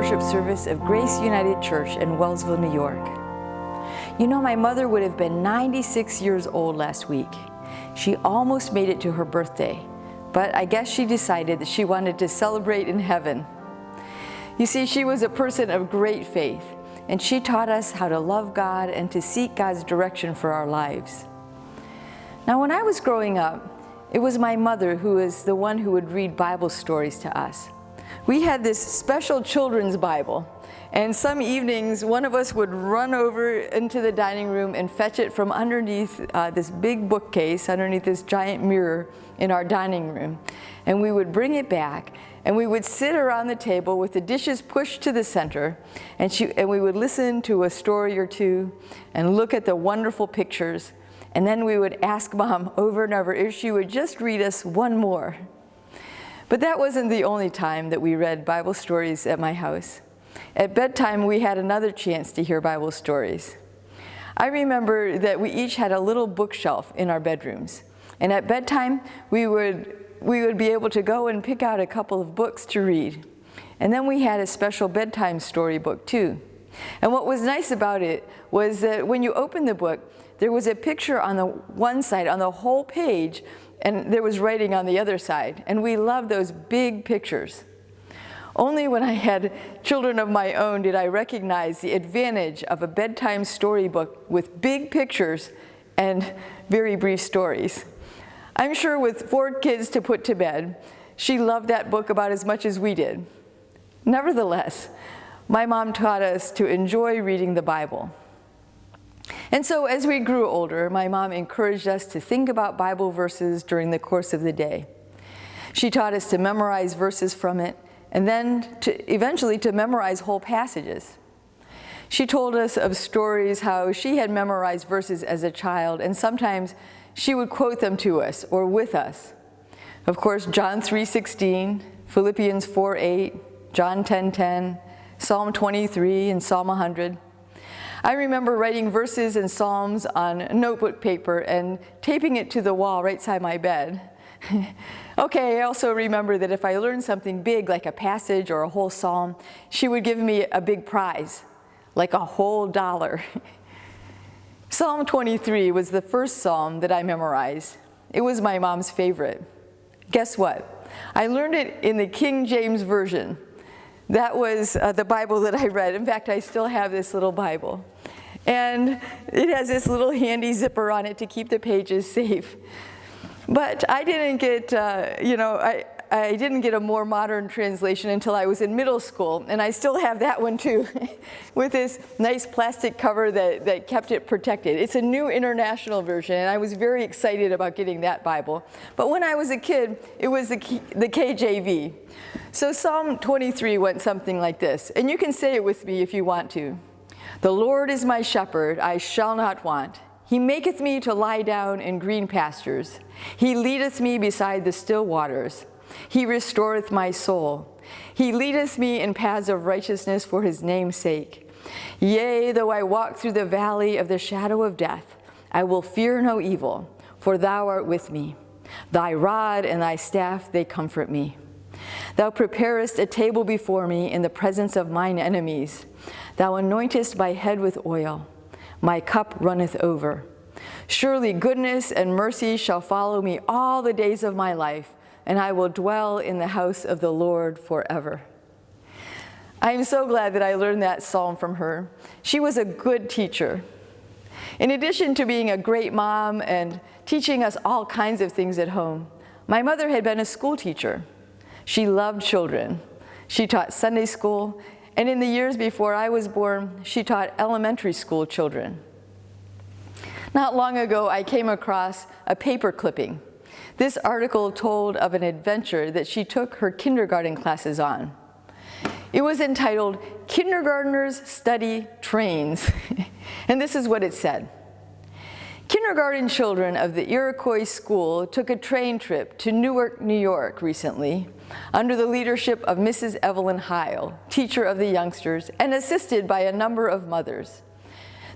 worship service of Grace United Church in Wellsville, New York. You know, my mother would have been 96 years old last week. She almost made it to her birthday, but I guess she decided that she wanted to celebrate in heaven. You see, she was a person of great faith, and she taught us how to love God and to seek God's direction for our lives. Now, when I was growing up, it was my mother who was the one who would read Bible stories to us. We had this special children's Bible, and some evenings one of us would run over into the dining room and fetch it from underneath this big bookcase, underneath this giant mirror in our dining room. And we would bring it back, and we would sit around the table with the dishes pushed to the center, and we would listen to a story or two and look at the wonderful pictures. And then we would ask Mom over and over if she would just read us one more. But that wasn't the only time that we read Bible stories at my house. At bedtime, we had another chance to hear Bible stories. I remember that we each had a little bookshelf in our bedrooms. And at bedtime, we would be able to go and pick out a couple of books to read. And then we had a special bedtime storybook too. And what was nice about it was that when you opened the book, there was a picture on the one side, on the whole page, and there was writing on the other side. And we loved those big pictures. Only when I had children of my own did I recognize the advantage of a bedtime storybook with big pictures and very brief stories. I'm sure with 4 kids to put to bed, she loved that book about as much as we did. Nevertheless, my mom taught us to enjoy reading the Bible. And so as we grew older, my mom encouraged us to think about Bible verses during the course of the day. She taught us to memorize verses from it, and then eventually to memorize whole passages. She told us of stories how she had memorized verses as a child, and sometimes she would quote them to us or with us. Of course, John 3:16, Philippians 4:8, John 10:10, Psalm 23, and Psalm 100. I remember writing verses and psalms on notebook paper and taping it to the wall right side my bed. Okay, I also remember that if I learned something big like a passage or a whole psalm, she would give me a big prize, like a whole $1. Psalm 23 was the first psalm that I memorized. It was my mom's favorite. Guess what? I learned it in the King James Version. That was the Bible that I read. In fact, I still have this little Bible. And it has this little handy zipper on it to keep the pages safe. But I didn't get, I didn't get a more modern translation until I was in middle school, and I still have that one too, with this nice plastic cover that kept it protected. It's a New International Version, and I was very excited about getting that Bible. But when I was a kid, it was the KJV. So Psalm 23 went something like this, and you can say it with me if you want to. The Lord is my shepherd, I shall not want. He maketh me to lie down in green pastures. He leadeth me beside the still waters. He restoreth my soul. He leadeth me in paths of righteousness for his name's sake. Yea, though I walk through the valley of the shadow of death, I will fear no evil, for thou art with me. Thy rod and thy staff, they comfort me. Thou preparest a table before me in the presence of mine enemies. Thou anointest my head with oil. My cup runneth over. Surely goodness and mercy shall follow me all the days of my life, and I will dwell in the house of the Lord forever. I am so glad that I learned that psalm from her. She was a good teacher. In addition to being a great mom and teaching us all kinds of things at home, my mother had been a school teacher. She loved children. She taught Sunday school, and in the years before I was born, she taught elementary school children. Not long ago, I came across a paper clipping. This article told of an adventure that she took her kindergarten classes on. It was entitled, Kindergartners Study Trains, and this is what it said. Kindergarten children of the Iroquois School took a train trip to Newark, New York recently under the leadership of Mrs. Evelyn Heil, teacher of the youngsters, and assisted by a number of mothers.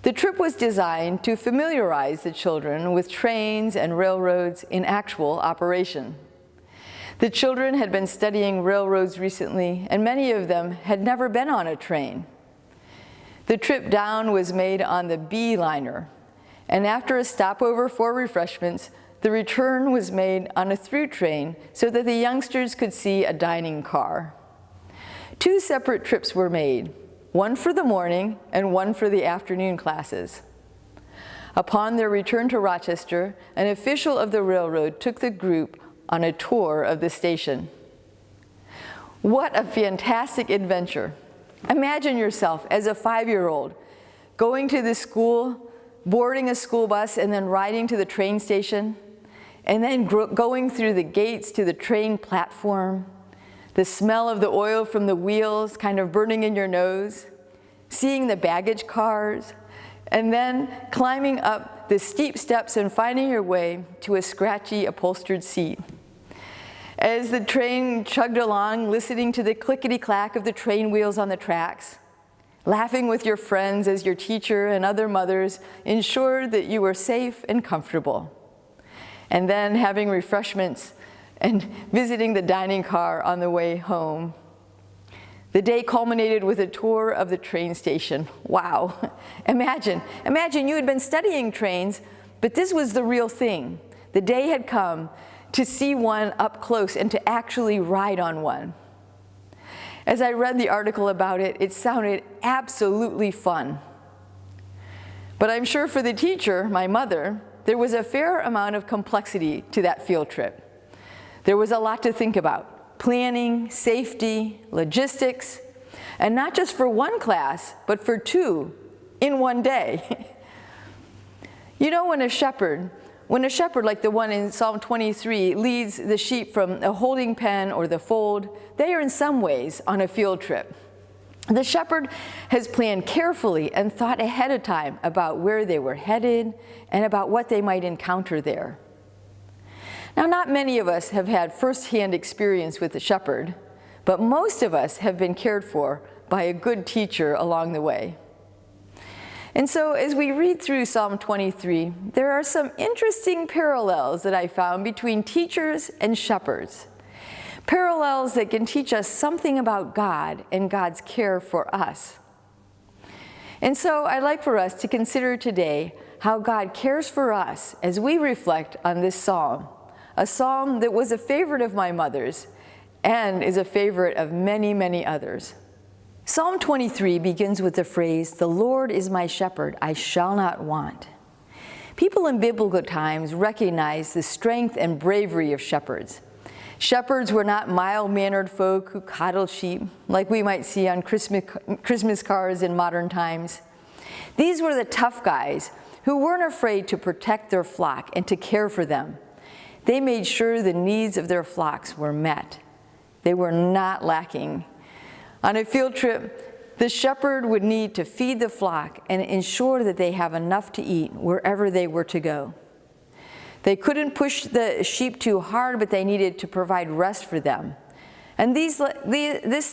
The trip was designed to familiarize the children with trains and railroads in actual operation. The children had been studying railroads recently, and many of them had never been on a train. The trip down was made on the B liner, and after a stopover for refreshments, the return was made on a through train so that the youngsters could see a dining car. 2 separate trips were made, one for the morning and one for the afternoon classes. Upon their return to Rochester, an official of the railroad took the group on a tour of the station. What a fantastic adventure! Imagine yourself as a 5-year-old going to the school, boarding a school bus, and then riding to the train station, and then going through the gates to the train platform, the smell of the oil from the wheels kind of burning in your nose, seeing the baggage cars, and then climbing up the steep steps and finding your way to a scratchy upholstered seat. As the train chugged along, listening to the clickety-clack of the train wheels on the tracks, laughing with your friends as your teacher and other mothers ensured that you were safe and comfortable, and then having refreshments and visiting the dining car on the way home. The day culminated with a tour of the train station. Wow. Imagine you had been studying trains, but this was the real thing. The day had come to see one up close and to actually ride on one. As I read the article about it, it sounded absolutely fun. But I'm sure for the teacher, my mother, there was a fair amount of complexity to that field trip. There was a lot to think about: planning, safety, logistics, and not just for one class, but for 2 in one day. You know, when a shepherd like the one in Psalm 23 leads the sheep from a holding pen or the fold, they are in some ways on a field trip. The shepherd has planned carefully and thought ahead of time about where they were headed and about what they might encounter there. Now, not many of us have had first-hand experience with the shepherd, but most of us have been cared for by a good teacher along the way. And so as we read through Psalm 23, there are some interesting parallels that I found between teachers and shepherds. Parallels that can teach us something about God and God's care for us. And so I'd like for us to consider today how God cares for us as we reflect on this psalm, a psalm that was a favorite of my mother's and is a favorite of many, many others. Psalm 23 begins with the phrase, "The Lord is my shepherd, I shall not want." People in biblical times recognized the strength and bravery of shepherds. Shepherds were not mild-mannered folk who coddled sheep, like we might see on Christmas cards in modern times. These were the tough guys who weren't afraid to protect their flock and to care for them. They made sure the needs of their flocks were met. They were not lacking. On a field trip, the shepherd would need to feed the flock and ensure that they have enough to eat wherever they were to go. They couldn't push the sheep too hard, but they needed to provide rest for them. And this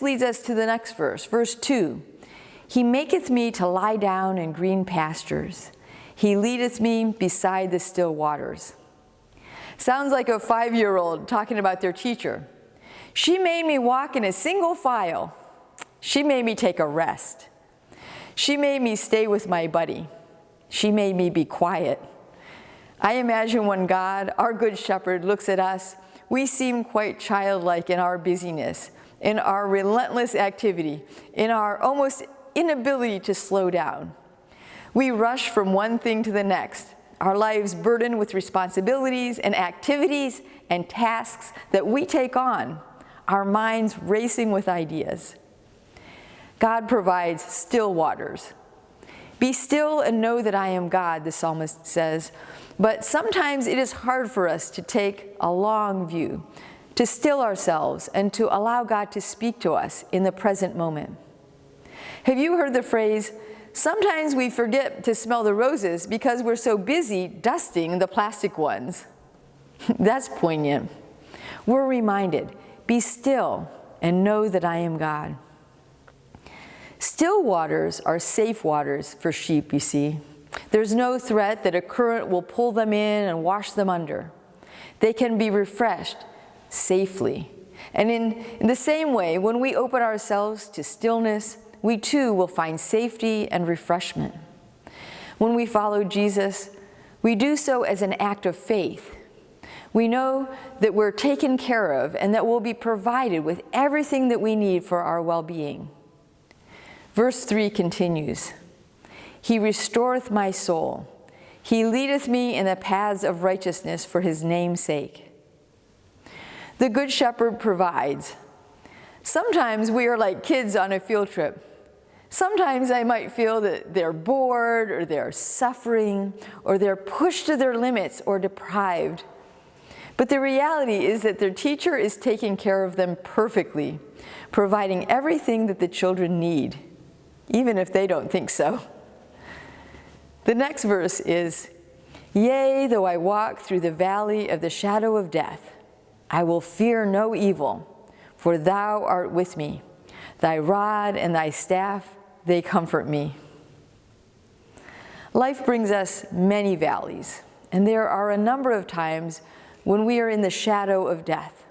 leads us to the next verse, verse 2. "He maketh me to lie down in green pastures. He leadeth me beside the still waters." Sounds like a 5-year-old talking about their teacher. "She made me walk in a single file. She made me take a rest. She made me stay with my buddy. She made me be quiet." I imagine when God, our good shepherd, looks at us, we seem quite childlike in our busyness, in our relentless activity, in our almost inability to slow down. We rush from one thing to the next, our lives burdened with responsibilities and activities and tasks that we take on, our minds racing with ideas. God provides still waters. "Be still and know that I am God," the psalmist says. But sometimes it is hard for us to take a long view, to still ourselves and to allow God to speak to us in the present moment. Have you heard the phrase, "Sometimes we forget to smell the roses because we're so busy dusting the plastic ones"? That's poignant. We're reminded, be still and know that I am God. Still waters are safe waters for sheep, you see. There's no threat that a current will pull them in and wash them under. They can be refreshed, safely. And in the same way, when we open ourselves to stillness, we too will find safety and refreshment. When we follow Jesus, we do so as an act of faith. We know that we're taken care of and that we'll be provided with everything that we need for our well-being. Verse 3 continues, "He restoreth my soul. He leadeth me in the paths of righteousness for his name's sake." The Good Shepherd provides. Sometimes we are like kids on a field trip. Sometimes I might feel that they're bored, or they're suffering, or they're pushed to their limits or deprived. But the reality is that their teacher is taking care of them perfectly, providing everything that the children need, even if they don't think so. The next verse is, "Yea, though I walk through the valley of the shadow of death, I will fear no evil, for thou art with me. Thy rod and thy staff, they comfort me." Life brings us many valleys, and there are a number of times when we are in the shadow of death.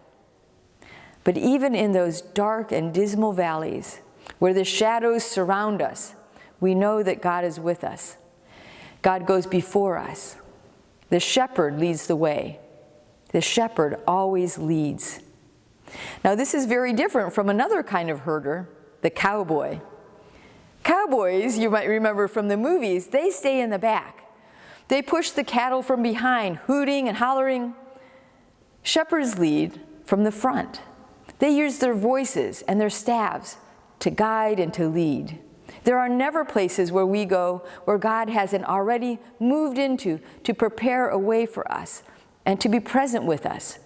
But even in those dark and dismal valleys, where the shadows surround us, we know that God is with us. God goes before us. The shepherd leads the way. The shepherd always leads. Now, this is very different from another kind of herder, the cowboy. Cowboys, you might remember from the movies, they stay in the back. They push the cattle from behind, hooting and hollering. Shepherds lead from the front. They use their voices and their staffs to guide and to lead. There are never places where we go where God hasn't already moved into to prepare a way for us and to be present with us.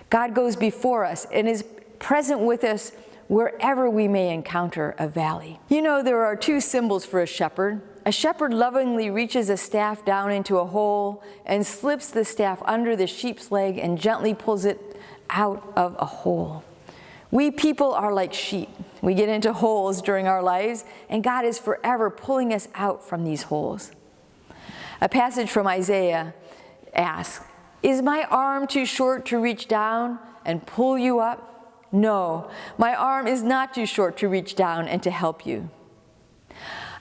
God goes before us and is present with us wherever we may encounter a valley. You know, there are two symbols for a shepherd. A shepherd lovingly reaches a staff down into a hole and slips the staff under the sheep's leg and gently pulls it out of a hole. We people are like sheep. We get into holes during our lives, and God is forever pulling us out from these holes. A passage from Isaiah asks, "Is my arm too short to reach down and pull you up? No, my arm is not too short to reach down and to help you."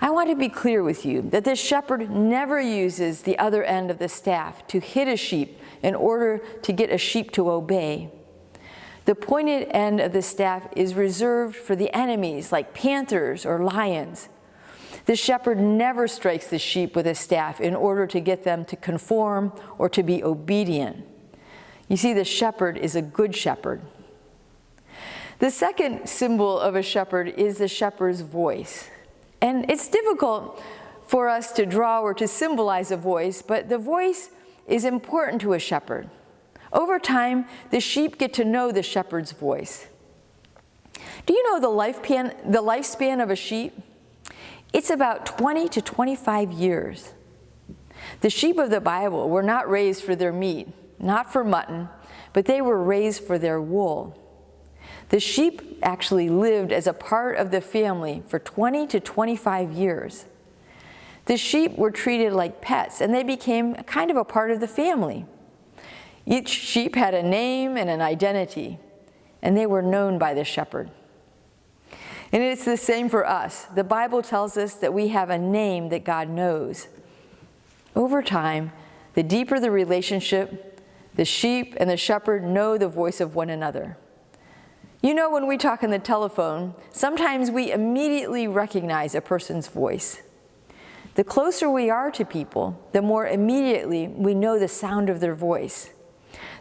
I want to be clear with you that the shepherd never uses the other end of the staff to hit a sheep in order to get a sheep to obey. The pointed end of the staff is reserved for the enemies like panthers or lions. The shepherd never strikes the sheep with a staff in order to get them to conform or to be obedient. You see, the shepherd is a good shepherd. The second symbol of a shepherd is the shepherd's voice. And it's difficult for us to draw or to symbolize a voice, but the voice is important to a shepherd. Over time, the sheep get to know the shepherd's voice. Do you know the lifespan of a sheep? It's about 20 to 25 years. The sheep of the Bible were not raised for their meat, not for mutton, but they were raised for their wool. The sheep actually lived as a part of the family for 20 to 25 years. The sheep were treated like pets, and they became kind of a part of the family. Each sheep had a name and an identity, and they were known by the shepherd. And it's the same for us. The Bible tells us that we have a name that God knows. Over time, the deeper the relationship, the sheep and the shepherd know the voice of one another. You know, when we talk on the telephone, sometimes we immediately recognize a person's voice. The closer we are to people, the more immediately we know the sound of their voice.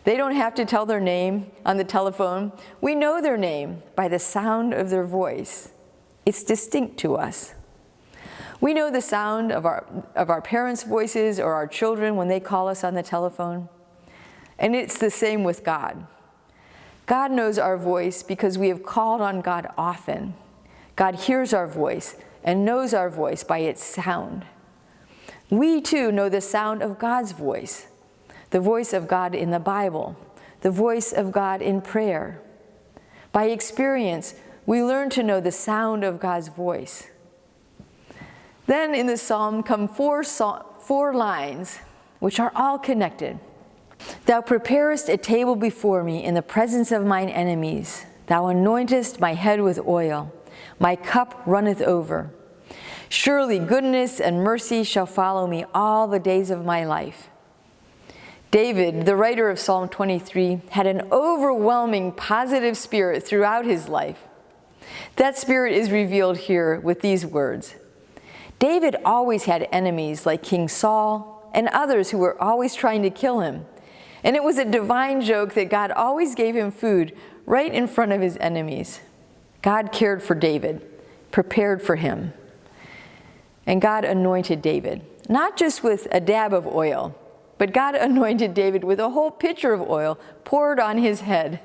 They don't have to tell their name on the telephone. We know their name by the sound of their voice. It's distinct to us. We know the sound of our parents' voices or our children when they call us on the telephone. And it's the same with God. God knows our voice because we have called on God often. God hears our voice and knows our voice by its sound. We too know the sound of God's voice, the voice of God in the Bible, the voice of God in prayer. By experience, we learn to know the sound of God's voice. Then in the psalm come four lines, which are all connected. Thou preparest a table before me in the presence of mine enemies. Thou anointest my head with oil. My cup runneth over. Surely goodness and mercy shall follow me all the days of my life. David, the writer of Psalm 23, had an overwhelming positive spirit throughout his life. That spirit is revealed here with these words. David always had enemies like King Saul and others who were always trying to kill him. And it was a divine joke that God always gave him food right in front of his enemies. God cared for David, prepared for him. And God anointed David, not just with a dab of oil, but God anointed David with a whole pitcher of oil poured on his head.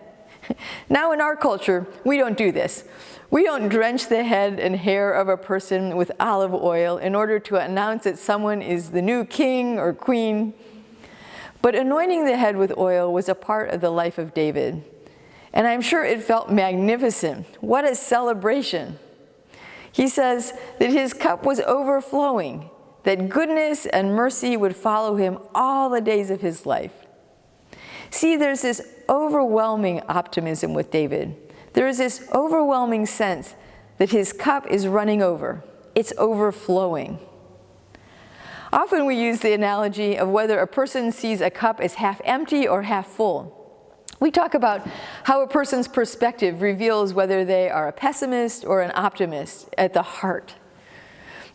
Now in our culture, we don't do this. We don't drench the head and hair of a person with olive oil in order to announce that someone is the new king or queen. But anointing the head with oil was a part of the life of David. And I'm sure it felt magnificent. What a celebration. He says that his cup was overflowing, that goodness and mercy would follow him all the days of his life. See, there's this overwhelming optimism with David. There is this overwhelming sense that his cup is running over. It's overflowing. Often we use the analogy of whether a person sees a cup as half empty or half full. We talk about how a person's perspective reveals whether they are a pessimist or an optimist at the heart.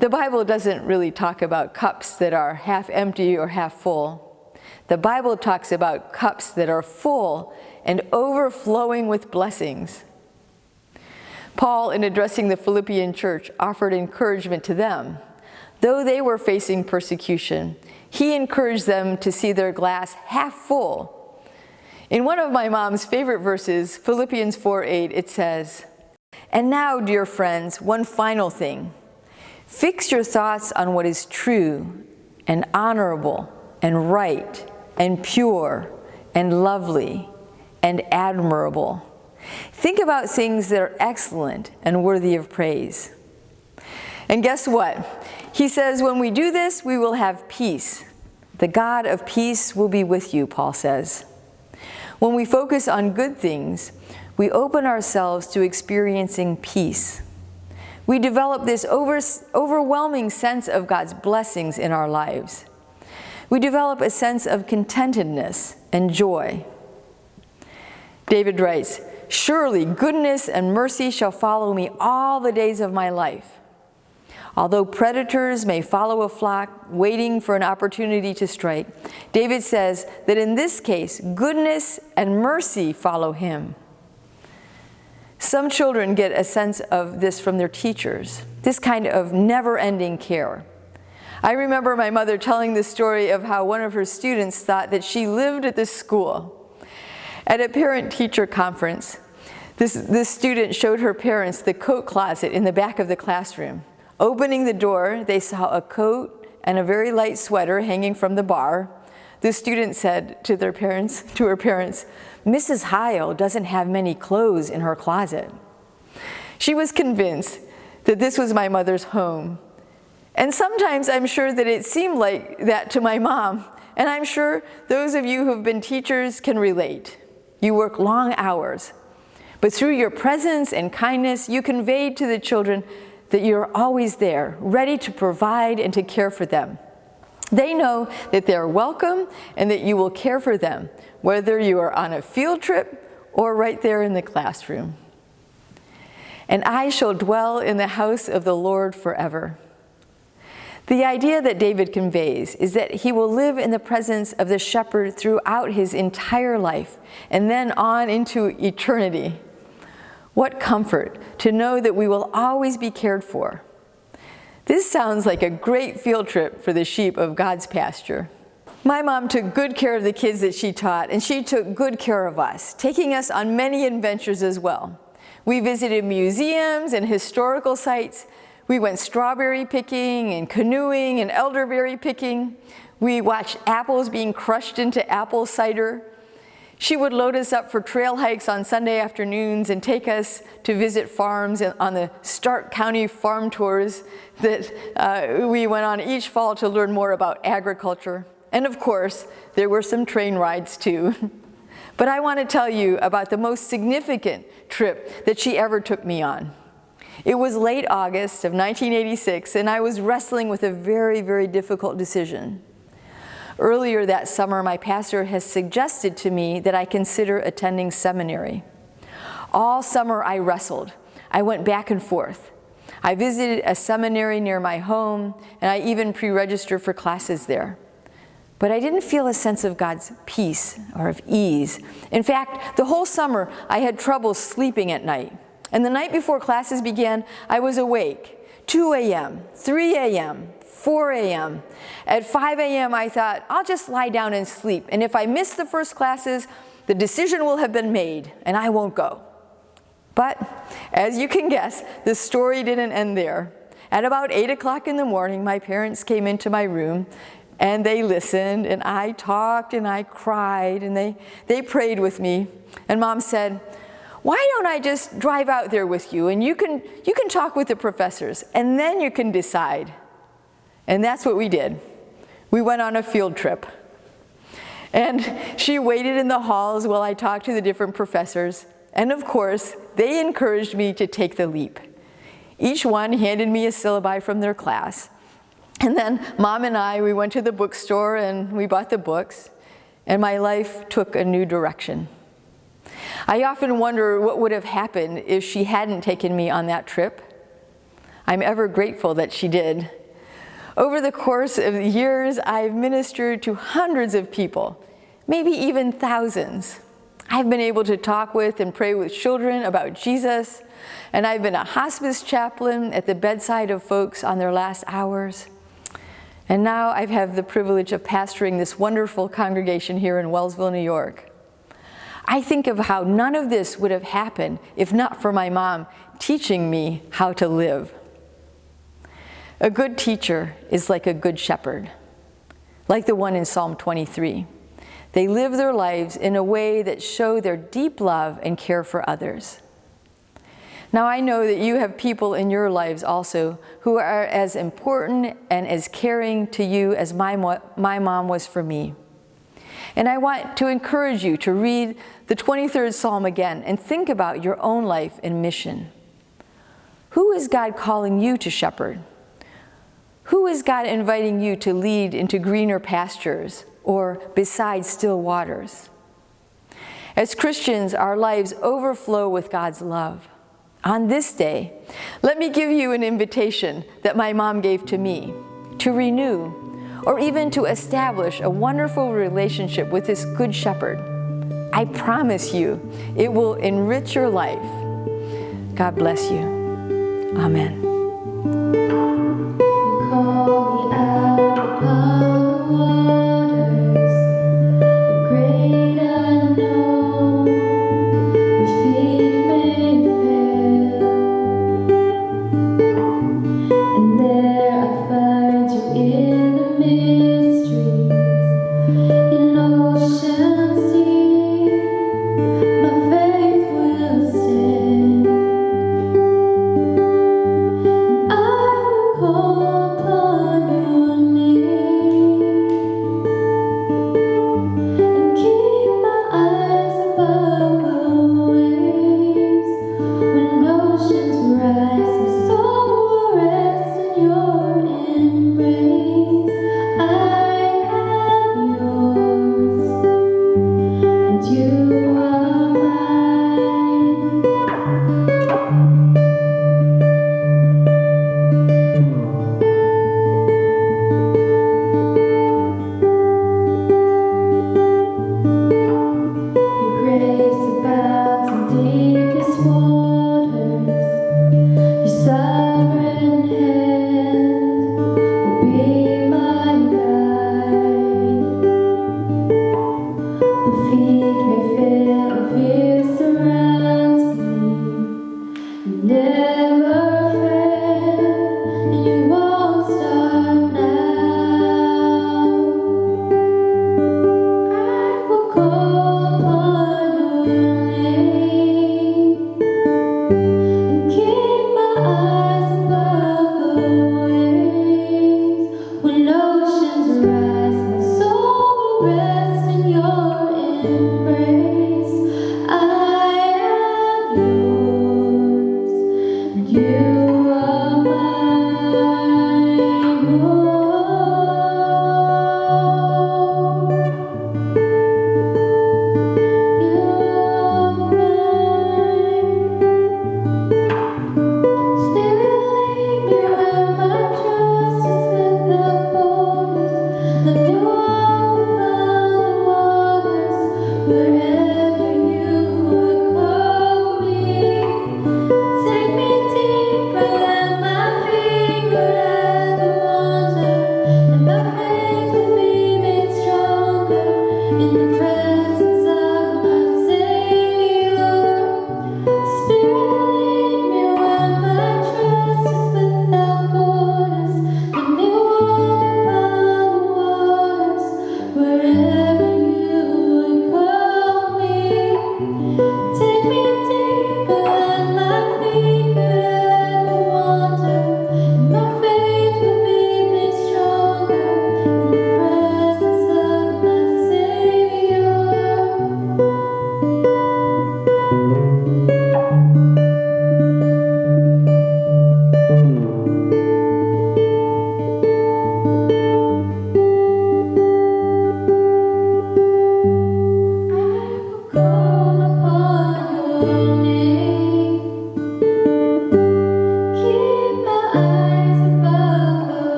The Bible doesn't really talk about cups that are half empty or half full. The Bible talks about cups that are full and overflowing with blessings. Paul, in addressing the Philippian church, offered encouragement to them. Though they were facing persecution, he encouraged them to see their glass half full. In one of my mom's favorite verses, Philippians 4:8, it says, "And now, dear friends, one final thing. Fix your thoughts on what is true and honorable and right and pure and lovely and admirable. Think about things that are excellent and worthy of praise." And guess what? He says, when we do this, we will have peace. The God of peace will be with you, Paul says. When we focus on good things, we open ourselves to experiencing peace. We develop this overwhelming sense of God's blessings in our lives. We develop a sense of contentedness and joy. David writes, "Surely goodness and mercy shall follow me all the days of my life." Although predators may follow a flock waiting for an opportunity to strike, David says that in this case, goodness and mercy follow him. Some children get a sense of this from their teachers, this kind of never-ending care. I remember my mother telling the story of how one of her students thought that she lived at this school. At a parent-teacher conference, this student showed her parents the coat closet in the back of the classroom. Opening the door, they saw a coat and a very light sweater hanging from the bar. The student said to her parents, "Mrs. Heil doesn't have many clothes in her closet." She was convinced that this was my mother's home. And sometimes I'm sure that it seemed like that to my mom. And I'm sure those of you who've been teachers can relate. You work long hours, but through your presence and kindness, you conveyed to the children that you're always there, ready to provide and to care for them. They know that they're welcome and that you will care for them, whether you are on a field trip or right there in the classroom. "And I shall dwell in the house of the Lord forever." The idea that David conveys is that he will live in the presence of the shepherd throughout his entire life and then on into eternity. What comfort to know that we will always be cared for. This sounds like a great field trip for the sheep of God's pasture. My mom took good care of the kids that she taught, and she took good care of us, taking us on many adventures as well. We visited museums and historical sites. We went strawberry picking and canoeing and elderberry picking. We watched apples being crushed into apple cider. She would load us up for trail hikes on Sunday afternoons and take us to visit farms on the Stark County farm tours that we went on each fall to learn more about agriculture. And of course, there were some train rides too. But I want to tell you about the most significant trip that she ever took me on. It was late August of 1986, and I was wrestling with a very, very difficult decision. Earlier that summer, my pastor has suggested to me that I consider attending seminary. All summer I wrestled. I went back and forth. I visited a seminary near my home, and I even pre-registered for classes there. But I didn't feel a sense of God's peace or of ease. In fact, the whole summer I had trouble sleeping at night. And the night before classes began, I was awake. 2 a.m., 3 a.m., 4 a.m. At 5 a.m., I thought, I'll just lie down and sleep. And if I miss the first classes, the decision will have been made, and I won't go. But as you can guess, the story didn't end there. At about 8 o'clock in the morning, my parents came into my room, and they listened, and I talked, and I cried, and they prayed with me. And Mom said, why don't I just drive out there with you, and you can talk with the professors, and then you can decide. And that's what we did. We went on a field trip. And she waited in the halls while I talked to the different professors. And of course, they encouraged me to take the leap. Each one handed me a syllabi from their class. And then Mom and we went to the bookstore and we bought the books. And my life took a new direction. I often wonder what would have happened if she hadn't taken me on that trip. I'm ever grateful that she did. Over the course of the years, I've ministered to hundreds of people, maybe even thousands. I've been able to talk with and pray with children about Jesus, and I've been a hospice chaplain at the bedside of folks on their last hours. And now I have the privilege of pastoring this wonderful congregation here in Wellsville, New York. I think of how none of this would have happened if not for my mom teaching me how to live. A good teacher is like a good shepherd, like the one in Psalm 23. They live their lives in a way that show their deep love and care for others. Now I know that you have people in your lives also who are as important and as caring to you as my mom was for me. And I want to encourage you to read the 23rd Psalm again and think about your own life and mission. Who is God calling you to shepherd? Who is God inviting you to lead into greener pastures or beside still waters? As Christians, our lives overflow with God's love. On this day, let me give you an invitation that my mom gave to me to renew or even to establish a wonderful relationship with this good shepherd. I promise you, it will enrich your life. God bless you. Amen. Call me out upon the waters, the great unknown, which feet may fail, and there I find you in the mysteries, in oceans deep, my faith will stand. wherever